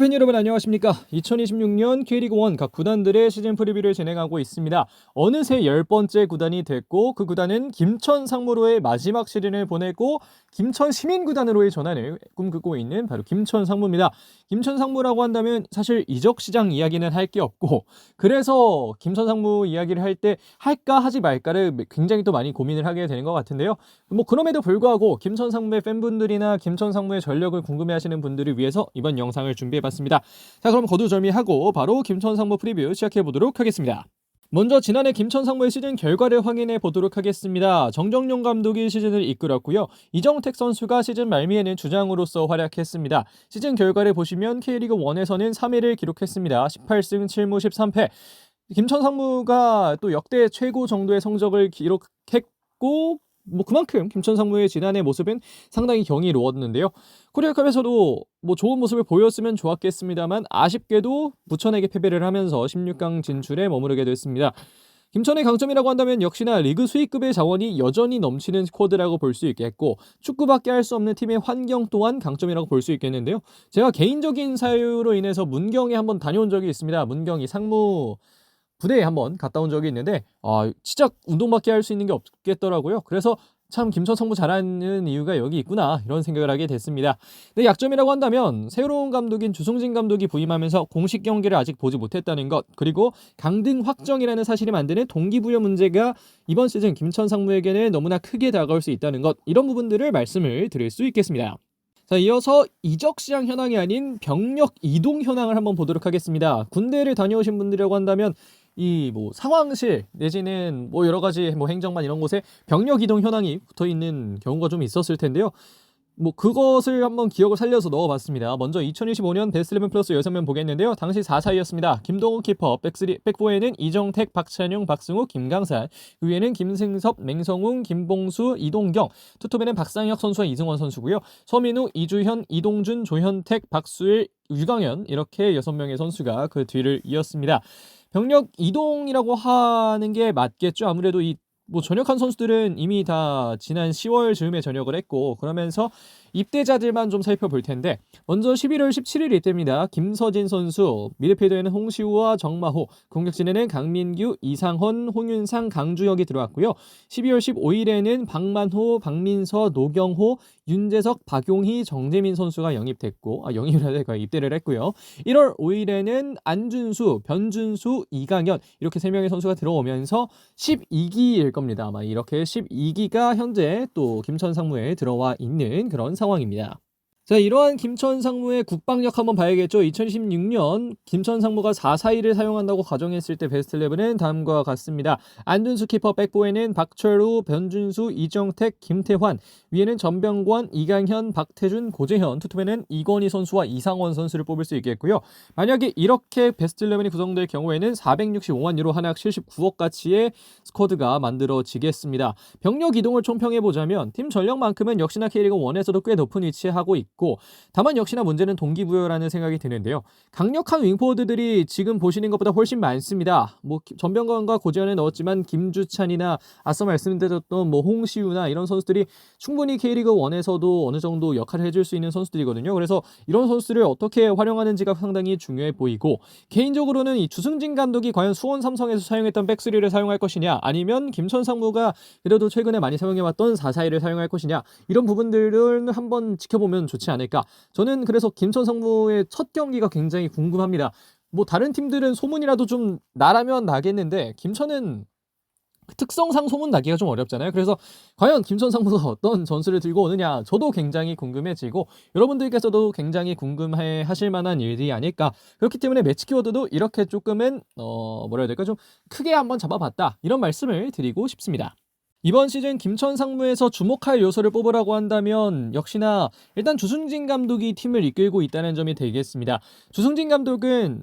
야구팬 여러분 안녕하십니까. 2026년 K리그1 각 구단들의 시즌 프리뷰를 진행하고 있습니다. 어느새 10번째 구단이 됐고 그 구단은 김천 상무로의 마지막 시즌을 보내고 김천 시민구단으로의 전환을 꿈꾸고 있는 바로 김천 상무입니다. 김천 상무라고 한다면 사실 이적 시장 이야기는 할 게 없고, 그래서 김천 상무 이야기를 할 때 할까 하지 말까를 굉장히 또 많이 고민을 하게 되는 것 같은데요. 뭐 그럼에도 불구하고 김천 상무의 팬분들이나 김천 상무의 전력을 궁금해하시는 분들을 위해서 이번 영상을 준비해봤습니다. 자, 그럼 거두절미하고 바로 김천 상무 프리뷰 시작해보도록 하겠습니다. 먼저 지난해 김천 상무의 시즌 결과를 확인해 보도록 하겠습니다. 정정용 감독이 시즌을 이끌었고요. 이정택 선수가 시즌 말미에는 주장으로서 활약했습니다. 시즌 결과를 보시면 K리그1에서는 3위를 기록했습니다. 18승 7무 13패. 김천 상무가 또 역대 최고 정도의 성적을 기록했고, 그만큼 김천 상무의 지난해 모습은 상당히 경이로웠는데요. 코리아컵에서도 좋은 모습을 보였으면 좋았겠습니다만 아쉽게도 부천에게 패배를 하면서 16강 진출에 머무르게 됐습니다. 김천의 강점이라고 한다면 역시나 리그 수익급의 자원이 여전히 넘치는 스쿼드라고 볼 수 있겠고, 축구밖에 할 수 없는 팀의 환경 또한 강점이라고 볼 수 있겠는데요. 제가 개인적인 사유로 인해서 문경에 한번 다녀온 적이 있습니다. 문경이 상무 부대에 한번 갔다 온 적이 있는데 진짜 운동밖에 할 수 있는 게 없겠더라고요. 그래서 참 김천 상무 잘하는 이유가 여기 있구나 이런 생각을 하게 됐습니다. 근데 약점이라고 한다면 새로운 감독인 주승진 감독이 부임하면서 공식 경기를 아직 보지 못했다는 것, 그리고 강등 확정이라는 사실이 만드는 동기부여 문제가 이번 시즌 김천 상무에게는 너무나 크게 다가올 수 있다는 것, 이런 부분들을 말씀을 드릴 수 있겠습니다. 자, 이어서 이적 시장 현황이 아닌 병력 이동 현황을 한번 보도록 하겠습니다. 군대를 다녀오신 분들이라고 한다면 이 상황실 내지는 여러 가지 행정반 이런 곳에 병력 이동 현황이 붙어 있는 경우가 좀 있었을 텐데요. 그것을 한번 기억을 살려서 넣어봤습니다. 먼저 2025년 베스트 11 플러스 6명 보겠는데요. 당시 4사이였습니다. 김동욱 키퍼, 백포에는 이정택, 박찬용, 박승우, 김강산, 그 위에는 김승섭, 맹성웅, 김봉수, 이동경, 투톱에는 박상혁 선수와 이승원 선수고요. 서민우, 이주현, 이동준, 조현택, 박수일, 유강현, 이렇게 6명의 선수가 그 뒤를 이었습니다. 병력 이동이라고 하는 게 맞겠죠. 아무래도 전역한 선수들은 이미 다 지난 10월 즈음에 전역을 했고, 그러면서 입대자들만 좀 살펴볼 텐데, 먼저 11월 17일 이때입니다. 김서진 선수, 미드필더에는 홍시우와 정마호, 공격진에는 강민규, 이상헌, 홍윤상, 강주혁이 들어왔고요. 12월 15일에는 박만호, 박민서, 노경호, 윤재석, 박용희, 정재민 선수가 영입됐고, 입대를 했고요. 1월 5일에는 안준수, 변준수, 이강현, 이렇게 3명의 선수가 들어오면서 12기일 겁니다. 아마 이렇게 12기가 현재 또 김천 상무에 들어와 있는 그런 상황입니다. 자, 이러한 김천 상무의 국방력 한번 봐야겠죠. 2016년 김천 상무가 4-4-2를 사용한다고 가정했을 때 베스트 11은 다음과 같습니다. 안준수 키퍼, 백보에는 박철우, 변준수, 이정택, 김태환, 위에는 전병권, 이강현, 박태준, 고재현, 투톱에는 이건희 선수와 이상원 선수를 뽑을 수 있겠고요. 만약에 이렇게 베스트 11이 구성될 경우에는 465만 유로, 한약 79억 가치의 스쿼드가 만들어지겠습니다. 병력 이동을 총평해보자면 팀 전력만큼은 역시나 K리그1에서도 꽤 높은 위치에 하고 있고, 다만 역시나 문제는 동기부여라는 생각이 드는데요. 강력한 윙포워드들이 지금 보시는 것보다 훨씬 많습니다. 전병건과 고재현에 넣었지만 김주찬이나 앞서 말씀드렸던 홍시우나 이런 선수들이 충분히 K리그1에서도 어느 정도 역할을 해줄 수 있는 선수들이거든요. 그래서 이런 선수들을 어떻게 활용하는지가 상당히 중요해 보이고, 개인적으로는 이 주승진 감독이 과연 수원 삼성에서 사용했던 백스리를 사용할 것이냐, 아니면 김천 상무가 그래도 최근에 많이 사용해왔던 4-4-2를 사용할 것이냐, 이런 부분들을 한번 지켜보면 좋지 않을까. 저는 그래서 김천 상무의 첫 경기가 굉장히 궁금합니다. 다른 팀들은 소문이라도 좀 나라면 나겠는데 김천은 특성상 소문 나기가 좀 어렵잖아요. 그래서 과연 김천 상무가 어떤 전술을 들고 오느냐, 저도 굉장히 궁금해지고 여러분들께서도 굉장히 궁금해 하실 만한 일이 아닐까. 그렇기 때문에 매치 키워드도 이렇게 조금은 좀 크게 한번 잡아봤다, 이런 말씀을 드리고 싶습니다. 이번 시즌 김천 상무에서 주목할 요소를 뽑으라고 한다면 역시나 일단 주승진 감독이 팀을 이끌고 있다는 점이 되겠습니다. 주승진 감독은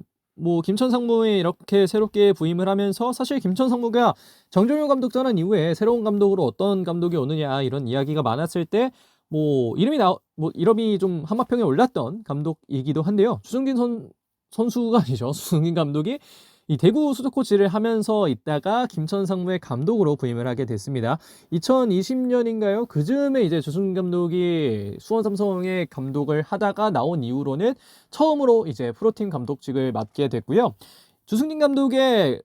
김천 상무에 이렇게 새롭게 부임을 하면서 사실 김천 상무가 정종용 감독 떠난 이후에 새로운 감독으로 어떤 감독이 오느냐 이런 이야기가 많았을 때 이름이 좀 한마평에 올랐던 감독이기도 한데요. 주승진 선수가 아니죠. 주승진 감독이 이 대구 수도 코치를 하면서 있다가 김천 상무의 감독으로 부임을 하게 됐습니다. 2020년인가요? 그즈음에 이제 주승진 감독이 수원 삼성의 감독을 하다가 나온 이후로는 처음으로 이제 프로팀 감독직을 맡게 됐고요. 주승진 감독의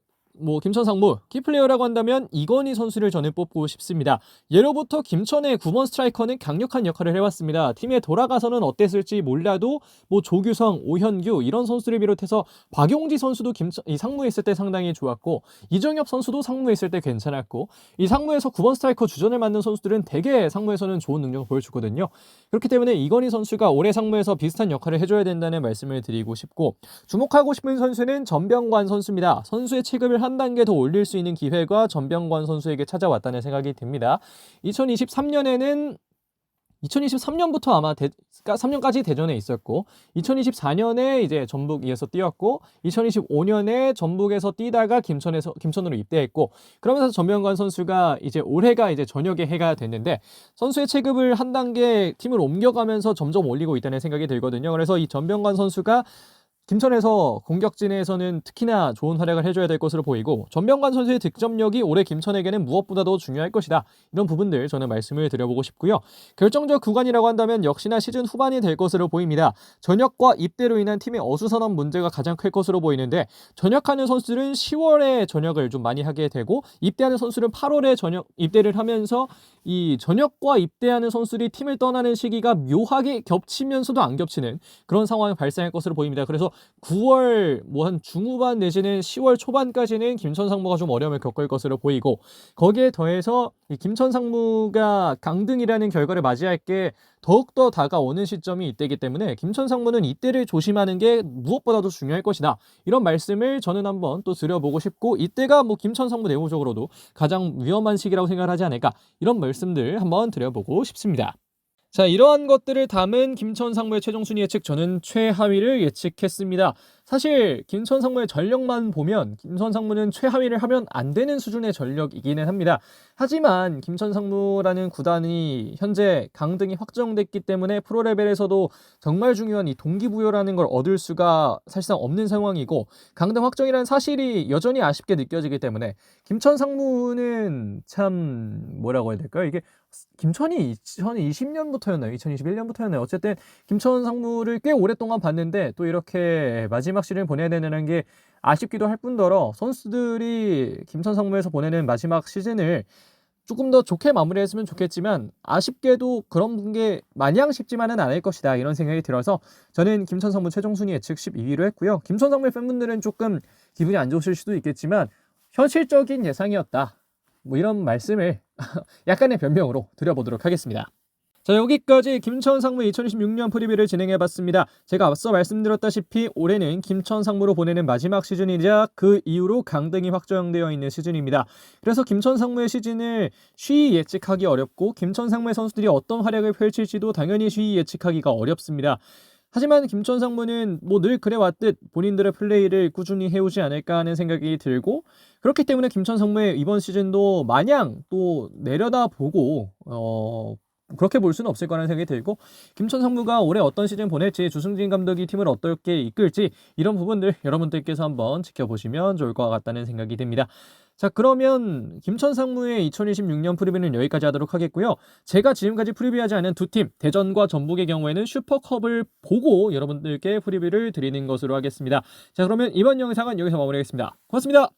김천 상무 키플레이어라고 한다면 이건희 선수를 저는 뽑고 싶습니다. 예로부터 김천의 9번 스트라이커는 강력한 역할을 해왔습니다. 팀에 돌아가서는 어땠을지 몰라도 조규성, 오현규 이런 선수를 비롯해서 박용지 선수도 이 상무에 있을 때 상당히 좋았고, 이정엽 선수도 상무에 있을 때 괜찮았고, 이 상무에서 9번 스트라이커 주전을 맡는 선수들은 대개 상무에서는 좋은 능력을 보여주거든요. 그렇기 때문에 이건희 선수가 올해 상무에서 비슷한 역할을 해줘야 된다는 말씀을 드리고 싶고, 주목하고 싶은 선수는 전병관 선수입니다. 선수의 체급을 한 단계 더 올릴 수 있는 기회가 전병관 선수에게 찾아왔다는 생각이 듭니다. 2023년부터 아마 3년까지 대전에 있었고, 2024년에 이제 전북에서 뛰었고, 2025년에 전북에서 뛰다가 김천으로 입대했고, 그러면서 전병관 선수가 이제 올해가 이제 전역의 해가 됐는데, 선수의 체급을 한 단계 팀을 옮겨가면서 점점 올리고 있다는 생각이 들거든요. 그래서 이 전병관 선수가 김천에서 공격진에서는 특히나 좋은 활약을 해줘야 될 것으로 보이고, 전병관 선수의 득점력이 올해 김천에게는 무엇보다도 중요할 것이다. 이런 부분들 저는 말씀을 드려보고 싶고요. 결정적 구간이라고 한다면 역시나 시즌 후반이 될 것으로 보입니다. 전역과 입대로 인한 팀의 어수선한 문제가 가장 클 것으로 보이는데, 전역하는 선수들은 10월에 전역을 좀 많이 하게 되고, 입대하는 선수는 8월에 입대를 하면서 이 전역과 입대하는 선수들이 팀을 떠나는 시기가 묘하게 겹치면서도 안 겹치는 그런 상황이 발생할 것으로 보입니다. 그래서 9월 한 중후반 내지는 10월 초반까지는 김천 상무가 좀 어려움을 겪을 것으로 보이고, 거기에 더해서 이 김천 상무가 강등이라는 결과를 맞이할 게 더욱더 다가오는 시점이 이때이기 때문에 김천 상무는 이때를 조심하는 게 무엇보다도 중요할 것이다. 이런 말씀을 저는 한번 또 드려보고 싶고, 이때가 김천 상무 내부적으로도 가장 위험한 시기라고 생각을 하지 않을까, 이런 말씀들 한번 드려보고 싶습니다. 자, 이러한 것들을 담은 김천 상무의 최종 순위 예측, 저는 최하위를 예측했습니다. 사실 김천 상무의 전력만 보면 김천 상무는 최하위를 하면 안 되는 수준의 전력이기는 합니다. 하지만 김천 상무라는 구단이 현재 강등이 확정됐기 때문에 프로레벨에서도 정말 중요한 이 동기부여라는 걸 얻을 수가 사실상 없는 상황이고, 강등 확정이라는 사실이 여전히 아쉽게 느껴지기 때문에 김천 상무는 참 뭐라고 해야 될까요? 이게 김천이 2020년부터였나요? 2021년부터였나요? 어쨌든 김천 상무를 꽤 오랫동안 봤는데 또 이렇게 마지막 시즌을 보내야 되는 게 아쉽기도 할 뿐더러, 선수들이 김천 상무에서 보내는 마지막 시즌을 조금 더 좋게 마무리했으면 좋겠지만, 아쉽게도 그런 게 마냥 쉽지만은 않을 것이다, 이런 생각이 들어서 저는 김천 상무 최종 순위 예측 12위로 했고요. 김천 상무의 팬분들은 조금 기분이 안 좋으실 수도 있겠지만 현실적인 예상이었다, 이런 말씀을 약간의 변명으로 드려보도록 하겠습니다. 자, 여기까지 김천 상무 2026년 프리뷰를 진행해봤습니다. 제가 앞서 말씀드렸다시피 올해는 김천 상무로 보내는 마지막 시즌이자 그 이후로 강등이 확정되어 있는 시즌입니다. 그래서 김천 상무의 시즌을 쉬이 예측하기 어렵고, 김천 상무의 선수들이 어떤 활약을 펼칠지도 당연히 쉬이 예측하기가 어렵습니다. 하지만 김천 상무는 늘 그래왔듯 본인들의 플레이를 꾸준히 해오지 않을까 하는 생각이 들고, 그렇기 때문에 김천 상무의 이번 시즌도 마냥 또 내려다보고 그렇게 볼 수는 없을 거라는 생각이 들고, 김천 상무가 올해 어떤 시즌 보낼지, 주승진 감독이 팀을 어떻게 이끌지, 이런 부분들 여러분들께서 한번 지켜보시면 좋을 것 같다는 생각이 듭니다. 자, 그러면 김천 상무의 2026년 프리뷰는 여기까지 하도록 하겠고요. 제가 지금까지 프리뷰하지 않은 두 팀, 대전과 전북의 경우에는 슈퍼컵을 보고 여러분들께 프리뷰를 드리는 것으로 하겠습니다. 자, 그러면 이번 영상은 여기서 마무리하겠습니다. 고맙습니다.